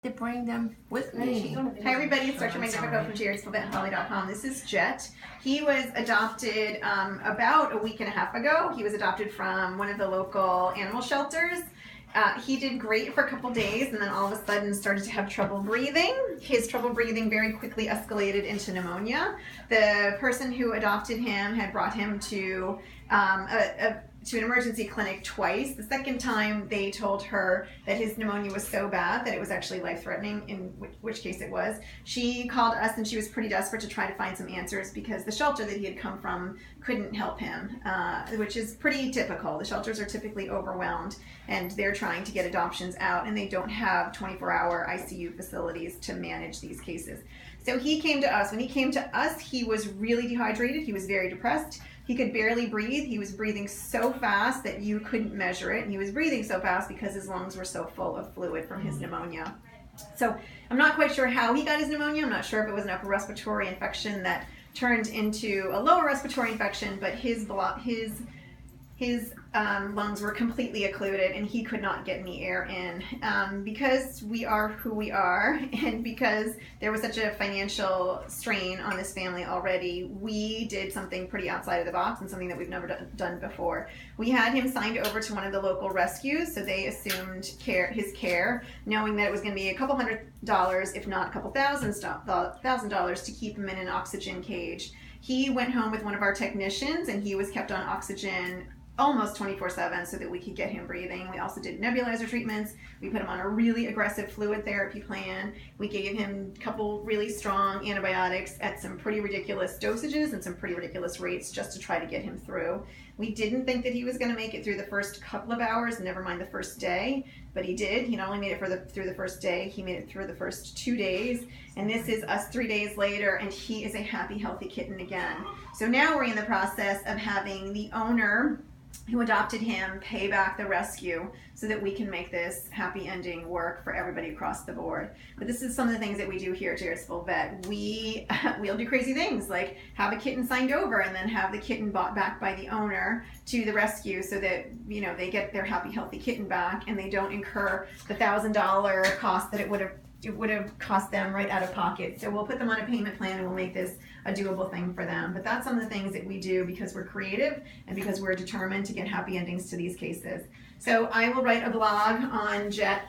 to bring them with me. Hi everybody, it's Dr. Magnifico from Jarrettsville Vet. This is Jet. He was adopted about a week and a half ago. He was adopted from one of the local animal shelters. He did great for a couple days and then all of a sudden started to have trouble breathing. His trouble breathing very quickly escalated into pneumonia. The person who adopted him had brought him to an emergency clinic twice. The second time they told her that his pneumonia was so bad that it was actually life-threatening, in which case it was. She called us and she was pretty desperate to try to find some answers because the shelter that he had come from couldn't help him, which is pretty typical. The shelters are typically overwhelmed and they're trying to get adoptions out and they don't have 24-hour ICU facilities to manage these cases. So he came to us. When he came to us, he was really dehydrated. He was very depressed. He could barely breathe. He was breathing so fast that you couldn't measure it. And he was breathing so fast because his lungs were so full of fluid from his pneumonia. So I'm not quite sure how he got his pneumonia. I'm not sure if it was an upper respiratory infection that turned into a lower respiratory infection, but his lungs were completely occluded and he could not get any air in. Because we are who we are and because there was such a financial strain on this family already, we did something pretty outside of the box and something that we've never done before. We had him signed over to one of the local rescues, so they assumed his care, knowing that it was going to be a couple $100s, if not a couple $1,000 to keep him in an oxygen cage. He went home with one of our technicians and he was kept on oxygen almost 24/7 so that we could get him breathing. We also did nebulizer treatments. We put him on a really aggressive fluid therapy plan. We gave him a couple really strong antibiotics at some pretty ridiculous dosages and some pretty ridiculous rates just to try to get him through. We didn't think that he was going to make it through the first couple of hours, never mind the first day, but he did. He not only made it through the first day, he made it through the first 2 days, and this is us 3 days later, and he is a happy, healthy kitten again. So now we're in the process of having the owner who adopted him pay back the rescue so that we can make this happy ending work for everybody across the board. But this is some of the things that we do here at Jarrettsville Vet. We'll do crazy things like have a kitten signed over and then have the kitten bought back by the owner to the rescue so that, you know, they get their happy, healthy kitten back and they don't incur the $1,000 cost that it would have cost them right out of pocket. So we'll put them on a payment plan and we'll make this a doable thing for them. But that's some of the things that we do because we're creative and because we're determined to get happy endings to these cases. So I will write a blog on Jet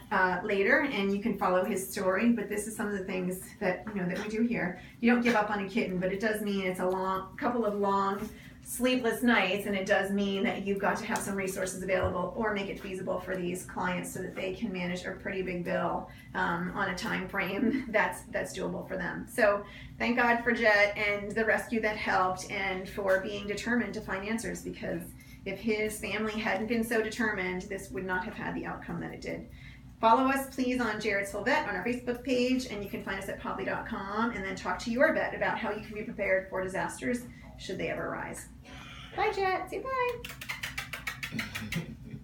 later and you can follow his story, but this is some of the things that, you know, that we do here. You don't give up on a kitten, but it does mean it's a couple of long sleepless nights, and it does mean that you've got to have some resources available or make it feasible for these clients so that they can manage a pretty big bill on a time frame that's doable for them. So thank God for Jet and the rescue that helped and for being determined to find answers, because if his family hadn't been so determined, this would not have had the outcome that it did. Follow us please on Jarrettsville Vet on our Facebook page, and you can find us at poppy.com, and then talk to your vet about how you can be prepared for disasters should they ever arise. Bye, Jet. Say bye.